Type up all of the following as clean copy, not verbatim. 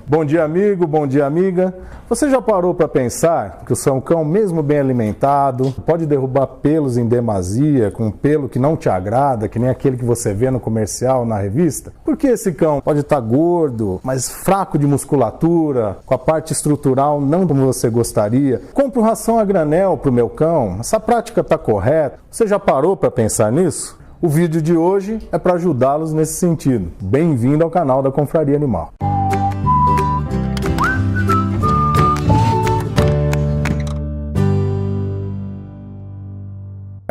Bom dia, amigo, bom dia, amiga. Você já parou para pensar que o seu cão, mesmo bem alimentado, pode derrubar pelos em demasia, com um pelo que não te agrada, que nem aquele que você vê no comercial, na revista? Porque esse cão pode estar gordo, mas fraco de musculatura, com a parte estrutural não como você gostaria. Compro ração a granel para o meu cão. Essa prática está correta? Você já parou para pensar nisso? O vídeo de hoje é para ajudá-los nesse sentido. Bem-vindo ao canal da Confraria Animal.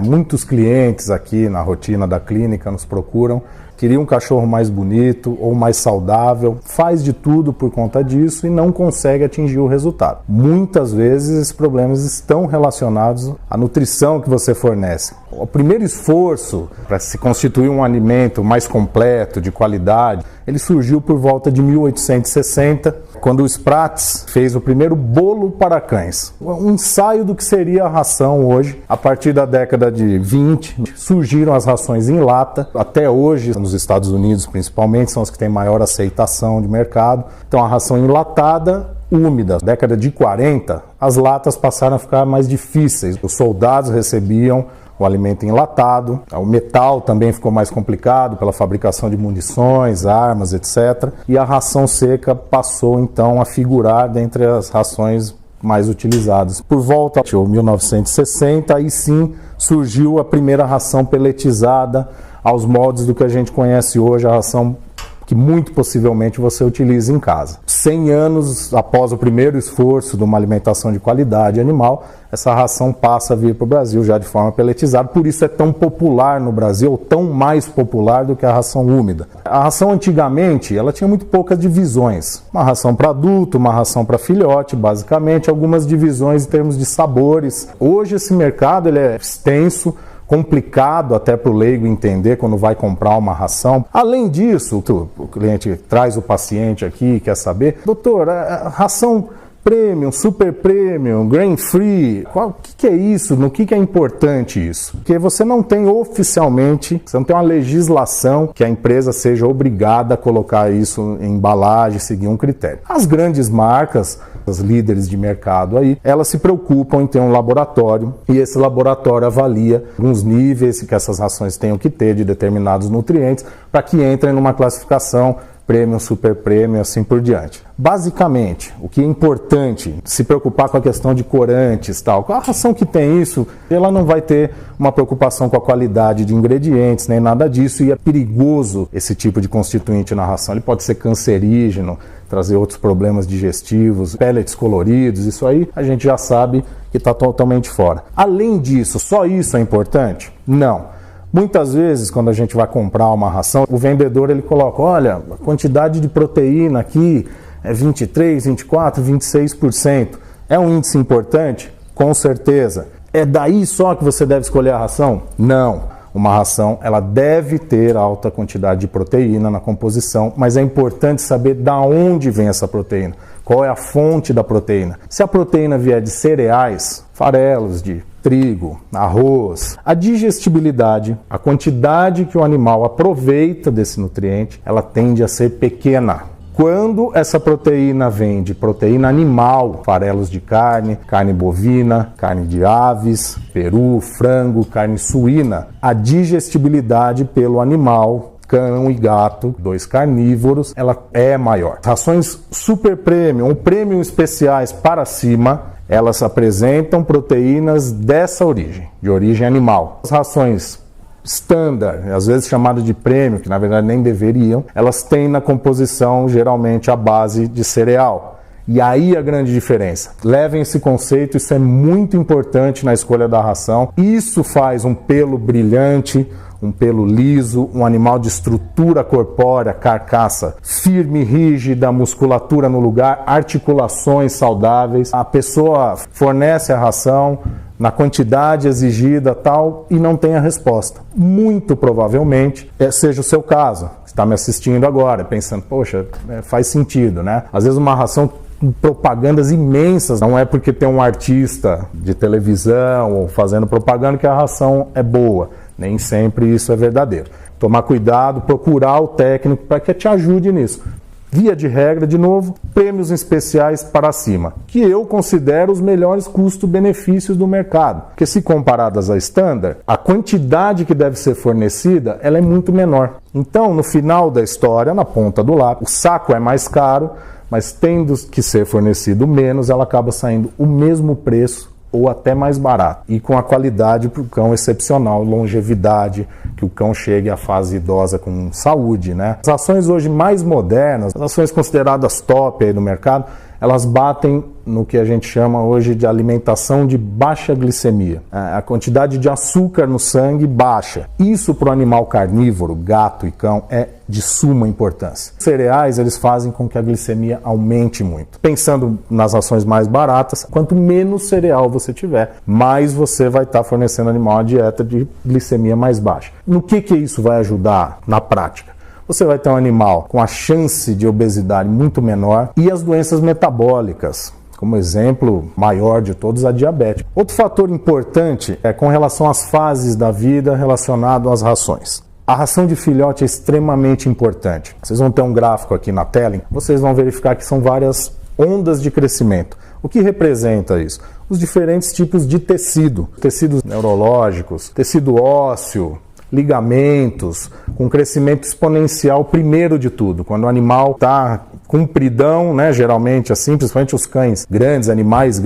Muitos clientes aqui na rotina da clínica nos procuram, queriam um cachorro mais bonito ou mais saudável, faz de tudo por conta disso e não consegue atingir o resultado. Muitas vezes esses problemas estão relacionados à nutrição que você fornece. O primeiro esforço para se constituir um alimento mais completo, de qualidade, ele surgiu por volta de 1860, quando o Spratz fez o primeiro bolo para cães. Um ensaio do que seria a ração hoje. A partir da década de 20, surgiram as rações em lata. Até hoje, nos Estados Unidos principalmente, são as que têm maior aceitação de mercado. Então, a ração enlatada, úmida. Na década de 40, as latas passaram a ficar mais difíceis. Os soldados recebiam o alimento enlatado, o metal também ficou mais complicado pela fabricação de munições, armas, etc. E a ração seca passou então a figurar dentre as rações mais utilizadas. Por volta de 1960, aí sim surgiu a primeira ração peletizada aos moldes do que a gente conhece hoje, a ração que muito possivelmente você utiliza em casa. 100 anos após o primeiro esforço de uma alimentação de qualidade animal, essa ração passa a vir para o Brasil já de forma peletizada, por isso é tão popular no Brasil, ou tão mais popular do que a ração úmida. A ração antigamente, ela tinha muito poucas divisões. Uma ração para adulto, uma ração para filhote, basicamente, algumas divisões em termos de sabores. Hoje esse mercado ele é extenso, complicado até para o leigo entender quando vai comprar uma ração. Além disso, o cliente traz o paciente aqui e quer saber, doutor, a ração premium, super premium, grain free, o que é isso? No que é importante isso? Porque você não tem oficialmente, você não tem uma legislação que a empresa seja obrigada a colocar isso em embalagem, seguir um critério. As grandes marcas, as líderes de mercado aí, elas se preocupam em ter um laboratório e esse laboratório avalia alguns níveis que essas rações tenham que ter de determinados nutrientes para que entrem numa classificação premium, super premium, assim por diante. Basicamente, o que é importante, se preocupar com a questão de corantes, tal. A ração que tem isso, ela não vai ter uma preocupação com a qualidade de ingredientes, nem nada disso, e é perigoso esse tipo de constituinte na ração. Ele pode ser cancerígeno, trazer outros problemas digestivos, pellets coloridos, isso aí a gente já sabe que está totalmente fora. Além disso, só isso é importante? Não. Muitas vezes, quando a gente vai comprar uma ração, o vendedor ele coloca, olha, a quantidade de proteína aqui é 23, 24, 26%. É um índice importante? Com certeza. É daí só que você deve escolher a ração? Não. Uma ração, ela deve ter alta quantidade de proteína na composição, mas é importante saber de onde vem essa proteína, qual é a fonte da proteína. Se a proteína vier de cereais, farelos, de trigo, arroz, a digestibilidade, a quantidade que o animal aproveita desse nutriente, ela tende a ser pequena. Quando essa proteína vem de proteína animal, farelos de carne, carne bovina, carne de aves, peru, frango, carne suína, a digestibilidade pelo animal, cão e gato, dois carnívoros, ela é maior. Rações super premium ou premium especiais para cima, elas apresentam proteínas dessa origem, de origem animal. As rações standard, às vezes chamadas de premium, que na verdade nem deveriam, elas têm na composição geralmente a base de cereal. E aí a grande diferença. Levem esse conceito, isso é muito importante na escolha da ração. Isso faz um pelo brilhante, um pelo liso, um animal de estrutura corpórea, carcaça firme, rígida, musculatura no lugar, articulações saudáveis. A pessoa fornece a ração na quantidade exigida tal e não tem a resposta. Muito provavelmente seja o seu caso. Você está me assistindo agora, pensando, poxa, faz sentido, né? Às vezes uma ração com propagandas imensas, não é porque tem um artista de televisão ou fazendo propaganda que a ração é boa. Nem sempre isso é verdadeiro. Tomar cuidado, procurar o técnico para que te ajude nisso. Via de regra, de novo, prêmios especiais para cima, que eu considero os melhores custo-benefícios do mercado. Porque se comparadas a standard, a quantidade que deve ser fornecida, ela é muito menor. Então, no final da história, na ponta do lápis, o saco é mais caro, mas tendo que ser fornecido menos, ela acaba saindo o mesmo preço ou até mais barato. E com a qualidade para o cão excepcional, longevidade, que o cão chegue à fase idosa com saúde, né? As ações hoje mais modernas, as ações consideradas top aí no mercado, elas batem no que a gente chama hoje de alimentação de baixa glicemia. A quantidade de açúcar no sangue baixa. Isso para o animal carnívoro, gato e cão, é de suma importância. Os cereais, eles fazem com que a glicemia aumente muito. Pensando nas ações mais baratas, quanto menos cereal você tiver, mais você vai estar fornecendo ao animal uma dieta de glicemia mais baixa. No que isso vai ajudar na prática? Você vai ter um animal com a chance de obesidade muito menor e as doenças metabólicas, como exemplo maior de todos, a diabetes. Outro fator importante é com relação às fases da vida relacionado às rações. A ração de filhote é extremamente importante. Vocês vão ter um gráfico aqui na tela, vocês vão verificar que são várias ondas de crescimento. O que representa isso? Os diferentes tipos de tecido, tecidos neurológicos, tecido ósseo, ligamentos, com crescimento exponencial primeiro de tudo. Quando o animal está compridão, né, geralmente assim, principalmente os cães grandes, animais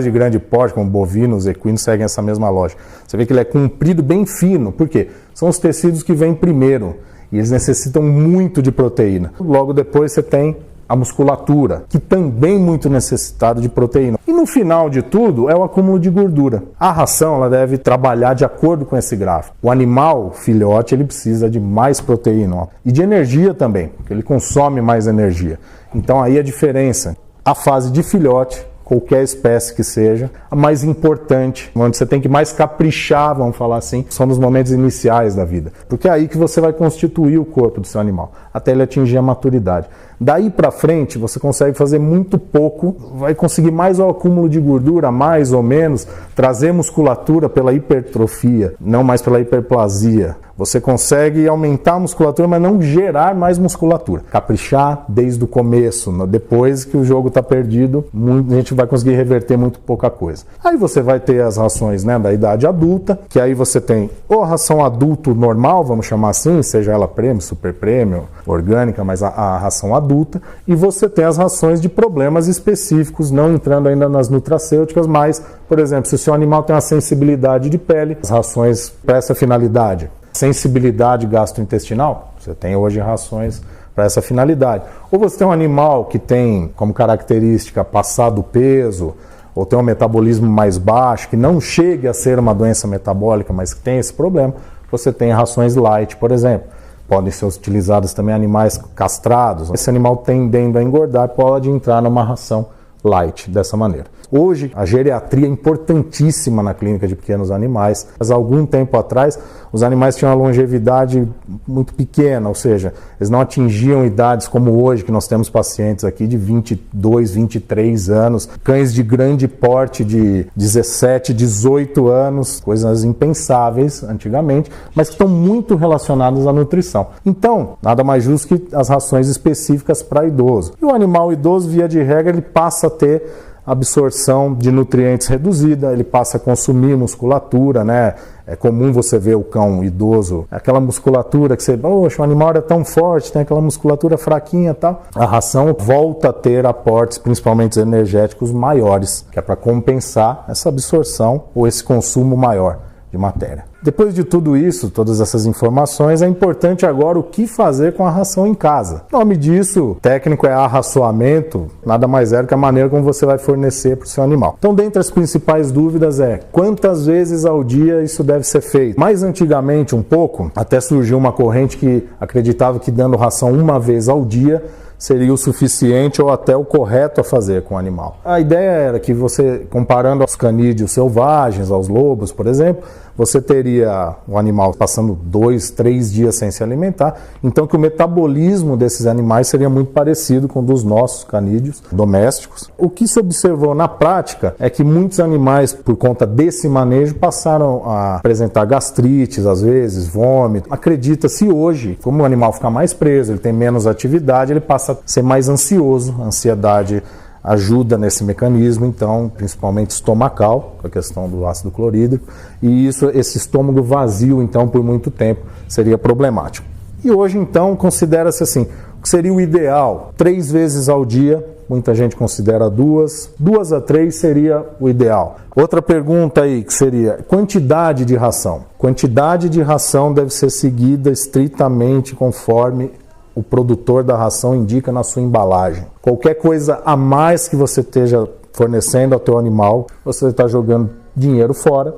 de grande porte, como bovinos, equinos, seguem essa mesma lógica. Você vê que ele é comprido bem fino. Por quê? São os tecidos que vêm primeiro e eles necessitam muito de proteína. Logo depois você tem a musculatura, que também é muito necessitada de proteína. E no final de tudo é o acúmulo de gordura. A ração ela deve trabalhar de acordo com esse gráfico. O animal, filhote, ele precisa de mais proteína e de energia também, porque ele consome mais energia. Então aí a diferença, a fase de filhote, qualquer espécie que seja, a mais importante, onde você tem que mais caprichar, vamos falar assim, são nos momentos iniciais da vida. Porque é aí que você vai constituir o corpo do seu animal, até ele atingir a maturidade. Daí para frente, você consegue fazer muito pouco, vai conseguir mais o acúmulo de gordura, mais ou menos, trazer musculatura pela hipertrofia, não mais pela hiperplasia. Você consegue aumentar a musculatura, mas não gerar mais musculatura. Caprichar desde o começo, depois que o jogo está perdido, a gente vai conseguir reverter muito pouca coisa. Aí você vai ter as rações, né, da idade adulta, que aí você tem ou a ração adulto normal, vamos chamar assim, seja ela prêmio, super prêmio, orgânica, mas a ração adulta, e você tem as rações de problemas específicos, não entrando ainda nas nutracêuticas, mas, por exemplo, se o seu animal tem uma sensibilidade de pele, as rações para essa finalidade. Sensibilidade gastrointestinal, você tem hoje rações para essa finalidade. Ou você tem um animal que tem como característica passar do peso, ou tem um metabolismo mais baixo, que não chegue a ser uma doença metabólica, mas que tem esse problema, você tem rações light, por exemplo. Podem ser utilizadas também animais castrados. Esse animal tendendo a engordar pode entrar numa ração light dessa maneira. Hoje, a geriatria é importantíssima na clínica de pequenos animais. Mas há algum tempo atrás, os animais tinham uma longevidade muito pequena, ou seja, eles não atingiam idades como hoje, que nós temos pacientes aqui de 22, 23 anos, cães de grande porte de 17, 18 anos, coisas impensáveis antigamente, mas que estão muito relacionadas à nutrição. Então, nada mais justo que as rações específicas para idoso. E o animal idoso, via de regra, ele passa a ter absorção de nutrientes reduzida, ele passa a consumir musculatura, né? É comum você ver o cão idoso, aquela musculatura que você, poxa, o animal é tão forte, tem aquela musculatura fraquinha e tal. A ração volta a ter aportes, principalmente energéticos, maiores, que é para compensar essa absorção ou esse consumo maior de matéria. Depois de tudo isso, todas essas informações, é importante agora o que fazer com a ração em casa. O nome disso, técnico, é arraçoamento, nada mais é do que a maneira como você vai fornecer para o seu animal. Então, dentre as principais dúvidas é quantas vezes ao dia isso deve ser feito. Mais antigamente, um pouco, até surgiu uma corrente que acreditava que dando ração uma vez ao dia seria o suficiente ou até o correto a fazer com o animal. A ideia era que você, comparando aos canídeos selvagens, aos lobos, por exemplo, você teria o animal passando 2, 3 dias sem se alimentar, então que o metabolismo desses animais seria muito parecido com o dos nossos canídeos domésticos. O que se observou na prática é que muitos animais, por conta desse manejo, passaram a apresentar gastrites, às vezes, vômito. Acredita-se hoje, como o animal fica mais preso, ele tem menos atividade, ele passa a ser mais ansioso. A ansiedade ajuda nesse mecanismo, então, principalmente estomacal, com a questão do ácido clorídrico, e esse estômago vazio, então, por muito tempo, seria problemático. E hoje, então, considera-se assim, o que seria o ideal? 3 vezes ao dia, muita gente considera 2 a 3 seria o ideal. Outra pergunta aí, que seria quantidade de ração. Quantidade de ração deve ser seguida estritamente conforme o produtor da ração indica na sua embalagem. Qualquer coisa a mais que você esteja fornecendo ao teu animal, você está jogando dinheiro fora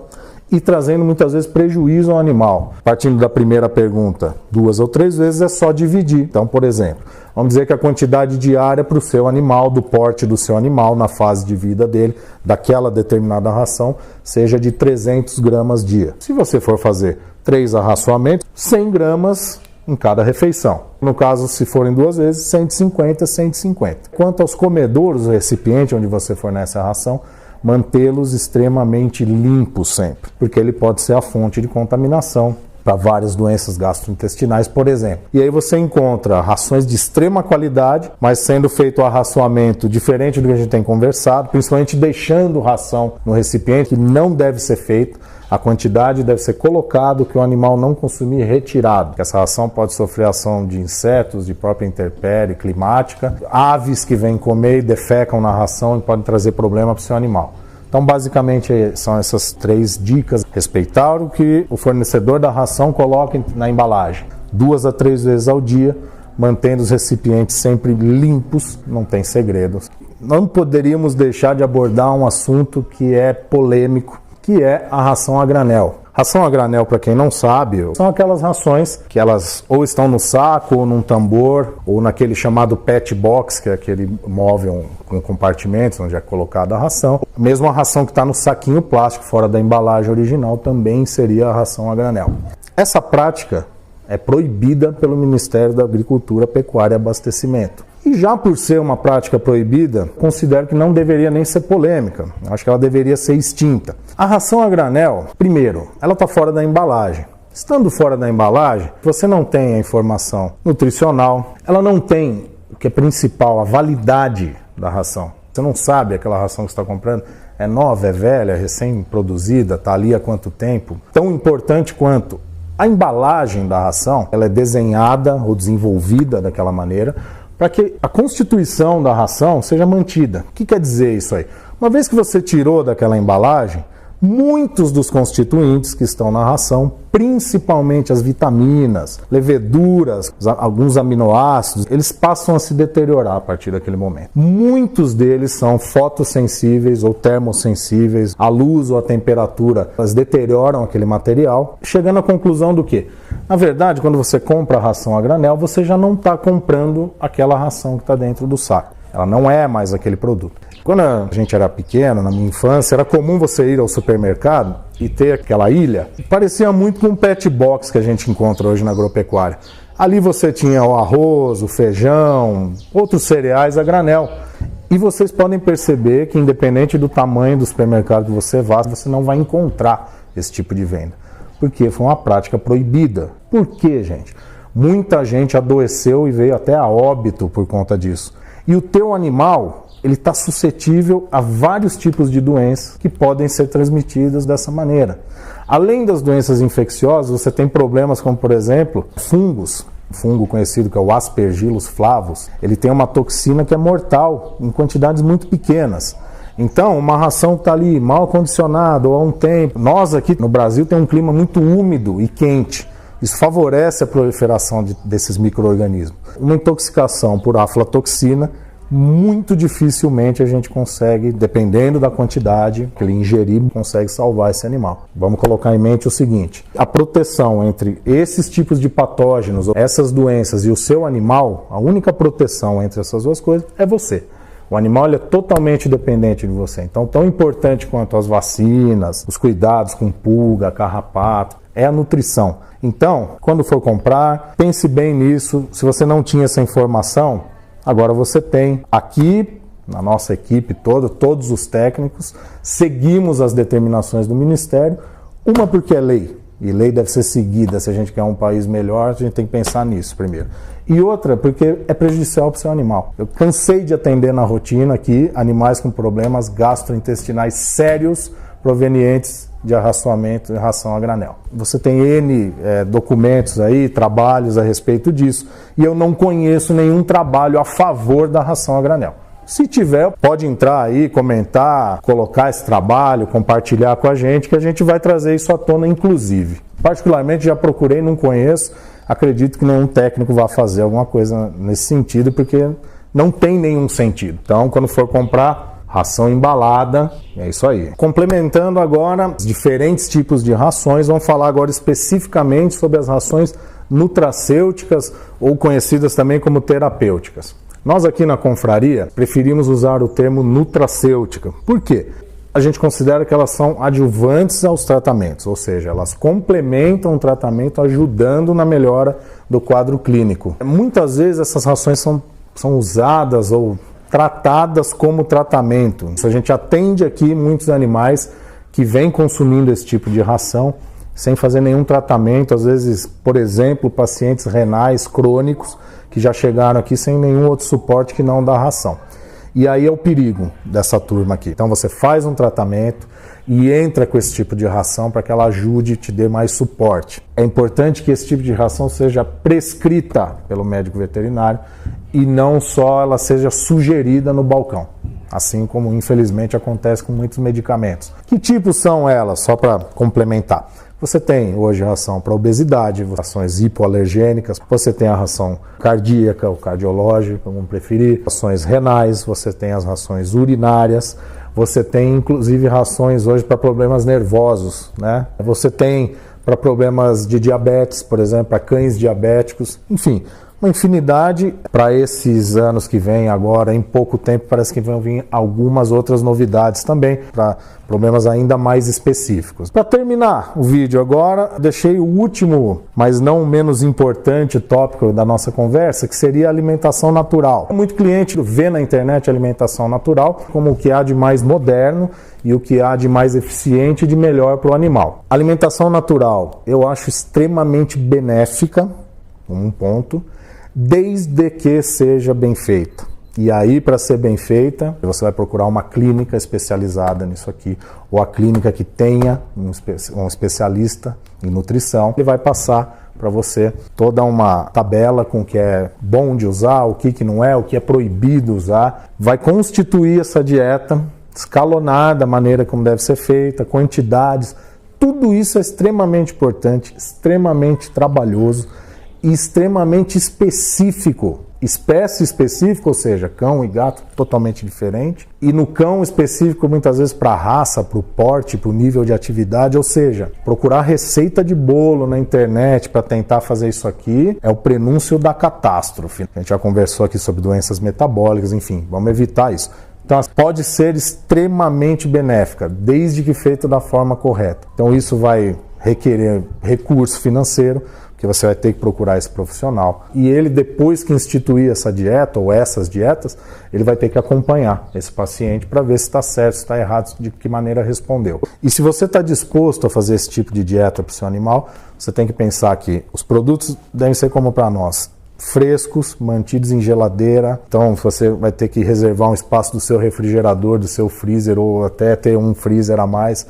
e trazendo muitas vezes prejuízo ao animal. Partindo da primeira pergunta, 2 ou 3 vezes é só dividir. Então, por exemplo, vamos dizer que a quantidade diária para o seu animal, do porte do seu animal, na fase de vida dele, daquela determinada ração, seja de 300 gramas dia. Se você for fazer 3 arraçoamentos, 100 gramas em cada refeição. No caso, se forem 2 vezes, 150, 150. Quanto aos comedouros, o recipiente onde você fornece a ração, mantê-los extremamente limpos sempre, porque ele pode ser a fonte de contaminação para várias doenças gastrointestinais, por exemplo. E aí você encontra rações de extrema qualidade, mas sendo feito o arraçoamento diferente do que a gente tem conversado, principalmente deixando ração no recipiente, que não deve ser feito. A quantidade deve ser colocada, que o animal não consumir, retirado. Essa ração pode sofrer ação de insetos, de própria intempérie climática, aves que vêm comer e defecam na ração e podem trazer problema para o seu animal. Então, basicamente, são essas 3 dicas. Respeitar o que o fornecedor da ração coloca na embalagem. 2 a 3 vezes ao dia, mantendo os recipientes sempre limpos, não tem segredos. Não poderíamos deixar de abordar um assunto que é polêmico, que é a ração a granel. Ração a granel, para quem não sabe, são aquelas rações que elas ou estão no saco, ou num tambor, ou naquele chamado pet box, que é aquele móvel com compartimentos onde é colocada a ração. Mesmo a ração que está no saquinho plástico, fora da embalagem original, também seria a ração a granel. Essa prática é proibida pelo Ministério da Agricultura, Pecuária e Abastecimento. E já por ser uma prática proibida, considero que não deveria nem ser polêmica. Acho que ela deveria ser extinta. A ração a granel, primeiro, ela está fora da embalagem. Estando fora da embalagem, você não tem a informação nutricional, ela não tem o que é principal, a validade da ração. Você não sabe aquela ração que você está comprando é nova, é velha, é recém-produzida, está ali há quanto tempo. Tão importante quanto a embalagem da ração, ela é desenhada ou desenvolvida daquela maneira para que a constituição da ração seja mantida. O que quer dizer isso aí? Uma vez que você tirou daquela embalagem, muitos dos constituintes que estão na ração, principalmente as vitaminas, leveduras, alguns aminoácidos, eles passam a se deteriorar a partir daquele momento. Muitos deles são fotossensíveis ou termossensíveis, à luz ou à temperatura, elas deterioram aquele material, chegando à conclusão do quê? Na verdade, quando você compra a ração a granel, você já não está comprando aquela ração que está dentro do saco. Ela não é mais aquele produto. Quando a gente era pequeno, na minha infância, era comum você ir ao supermercado e ter aquela ilha. Parecia muito com um pet box que a gente encontra hoje na agropecuária. Ali você tinha o arroz, o feijão, outros cereais a granel. E vocês podem perceber que, independente do tamanho do supermercado que você vá, você não vai encontrar esse tipo de venda. Porque foi uma prática proibida. Por quê, gente? Muita gente adoeceu e veio até a óbito por conta disso. E o teu animal, ele está suscetível a vários tipos de doenças que podem ser transmitidas dessa maneira. Além das doenças infecciosas, você tem problemas como, por exemplo, fungos. O fungo conhecido que é o Aspergillus flavus, ele tem uma toxina que é mortal em quantidades muito pequenas. Então, uma ração que está ali mal acondicionada ou há um tempo. Nós aqui no Brasil tem um clima muito úmido e quente. Isso favorece a proliferação desses micro-organismos. Uma intoxicação por aflatoxina, muito dificilmente a gente consegue, dependendo da quantidade que ele ingerir, consegue salvar esse animal. Vamos colocar em mente o seguinte: a proteção entre esses tipos de patógenos, essas doenças e o seu animal, a única proteção entre essas duas coisas é você. O animal ele é totalmente dependente de você. Então, tão importante quanto as vacinas, os cuidados com pulga, carrapato, é a nutrição. Então, quando for comprar, pense bem nisso. Se você não tinha essa informação, agora você tem. Aqui, na nossa equipe toda, todos os técnicos, seguimos as determinações do Ministério. Uma porque é lei, e lei deve ser seguida. Se a gente quer um país melhor, a gente tem que pensar nisso primeiro. E outra, porque é prejudicial para o seu animal. Eu cansei de atender na rotina aqui animais com problemas gastrointestinais sérios provenientes de arraçoamento e ração a granel. Você tem N documentos aí, trabalhos a respeito disso, e eu não conheço nenhum trabalho a favor da ração a granel. Se tiver, pode entrar aí, comentar, colocar esse trabalho, compartilhar com a gente, que a gente vai trazer isso à tona, inclusive. Particularmente, já procurei, não conheço, acredito que nenhum técnico vai fazer alguma coisa nesse sentido, porque não tem nenhum sentido. Então, quando for comprar ração embalada, é isso aí. Complementando agora os diferentes tipos de rações, vamos falar agora especificamente sobre as rações nutracêuticas, ou conhecidas também como terapêuticas. Nós aqui na confraria preferimos usar o termo nutracêutica. Por quê? A gente considera que elas são adjuvantes aos tratamentos, ou seja, elas complementam o tratamento ajudando na melhora do quadro clínico. Muitas vezes essas rações são usadas ou tratadas como tratamento. A gente atende aqui muitos animais que vêm consumindo esse tipo de ração sem fazer nenhum tratamento, às vezes, por exemplo, pacientes renais crônicos que já chegaram aqui sem nenhum outro suporte que não da ração. E aí é o perigo dessa turma aqui. Então você faz um tratamento e entra com esse tipo de ração para que ela ajude e te dê mais suporte. É importante que esse tipo de ração seja prescrita pelo médico veterinário e não só ela seja sugerida no balcão, assim como infelizmente acontece com muitos medicamentos. Que tipos são elas? Só para complementar. Você tem hoje ração para obesidade, rações hipoalergênicas, você tem a ração cardíaca ou cardiológica, como preferir, rações renais, você tem as rações urinárias, você tem inclusive rações hoje para problemas nervosos, né? Você tem para problemas de diabetes, por exemplo, para cães diabéticos, enfim, uma infinidade. Para esses anos que vêm agora, em pouco tempo, parece que vão vir algumas outras novidades também, para problemas ainda mais específicos. Para terminar o vídeo agora, deixei o último, mas não menos importante tópico da nossa conversa, que seria a alimentação natural. Muito cliente vê na internet a alimentação natural como o que há de mais moderno e o que há de mais eficiente e de melhor para o animal. A alimentação natural eu acho extremamente benéfica, um ponto, desde que seja bem feita. E aí, para ser bem feita, você vai procurar uma clínica especializada nisso aqui, ou a clínica que tenha um especialista em nutrição. Ele vai passar para você toda uma tabela com o que é bom de usar, o que não é, o que é proibido usar. Vai constituir essa dieta escalonada, da maneira como deve ser feita, quantidades. Tudo isso é extremamente importante, extremamente trabalhoso e extremamente específico. Espécie específica, ou seja, cão e gato totalmente diferente. E no cão específico, muitas vezes para a raça, para o porte, para o nível de atividade. Ou seja, procurar receita de bolo na internet para tentar fazer isso aqui é o prenúncio da catástrofe. A gente já conversou aqui sobre doenças metabólicas, enfim, vamos evitar isso. Então, pode ser extremamente benéfica, desde que feita da forma correta. Então, isso vai requerer recurso financeiro, que você vai ter que procurar esse profissional. E ele, depois que instituir essa dieta ou essas dietas, ele vai ter que acompanhar esse paciente para ver se está certo, se está errado, de que maneira respondeu. E se você está disposto a fazer esse tipo de dieta para o seu animal, você tem que pensar que os produtos devem ser como para nós, frescos, mantidos em geladeira. Então você vai ter que reservar um espaço do seu refrigerador, do seu freezer, ou até ter um freezer a mais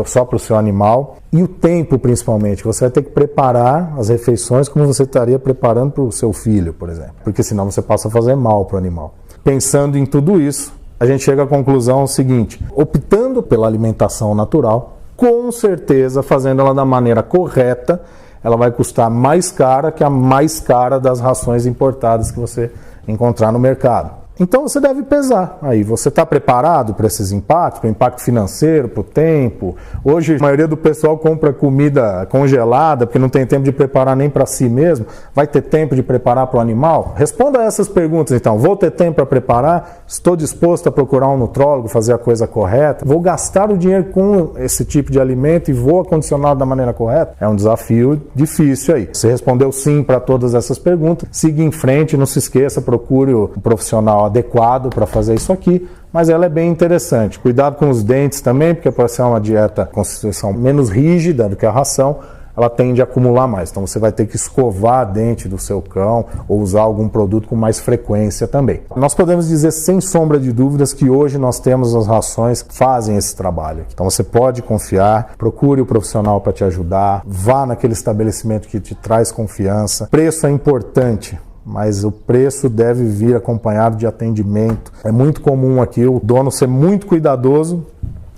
só para o seu animal. E o tempo, principalmente, você vai ter que preparar as refeições como você estaria preparando para o seu filho, por exemplo, porque senão você passa a fazer mal para o animal. Pensando em tudo isso, a gente chega à conclusão seguinte: optando pela alimentação natural, com certeza, fazendo ela da maneira correta, ela vai custar mais cara que a mais cara das rações importadas que você encontrar no mercado. Então você deve pesar. Aí, você está preparado para esses impactos, para o impacto financeiro, para o tempo? Hoje, a maioria do pessoal compra comida congelada, porque não tem tempo de preparar nem para si mesmo. Vai ter tempo de preparar para o animal? Responda a essas perguntas, então. Vou ter tempo para preparar? Estou disposto a procurar um nutrólogo, fazer a coisa correta? Vou gastar o dinheiro com esse tipo de alimento e vou acondicioná-lo da maneira correta? É um desafio difícil aí. Você respondeu sim para todas essas perguntas. Siga em frente, não se esqueça, procure um profissional adequado para fazer isso aqui, mas ela é bem interessante. Cuidado com os dentes também, porque pode ser uma dieta com constituição menos rígida do que a ração, ela tende a acumular mais. Então você vai ter que escovar a dente do seu cão ou usar algum produto com mais frequência também. Nós podemos dizer sem sombra de dúvidas que hoje nós temos as rações que fazem esse trabalho. Então você pode confiar, procure o profissional para te ajudar, vá naquele estabelecimento que te traz confiança. Preço é importante, mas o preço deve vir acompanhado de atendimento. É muito comum aqui o dono ser muito cuidadoso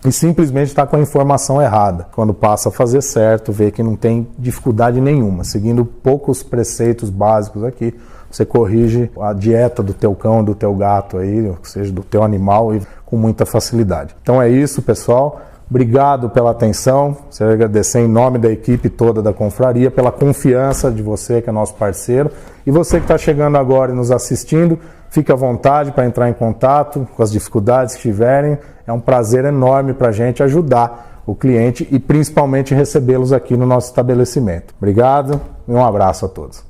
e simplesmente está com a informação errada. Quando passa a fazer certo, vê que não tem dificuldade nenhuma. Seguindo poucos preceitos básicos aqui, você corrige a dieta do teu cão, do teu gato, aí, ou seja, do teu animal, e com muita facilidade. Então é isso, pessoal. Obrigado pela atenção, quero agradecer em nome da equipe toda da Confraria, pela confiança de você que é nosso parceiro, e você que está chegando agora e nos assistindo, fique à vontade para entrar em contato com as dificuldades que tiverem, é um prazer enorme para a gente ajudar o cliente e principalmente recebê-los aqui no nosso estabelecimento. Obrigado e um abraço a todos.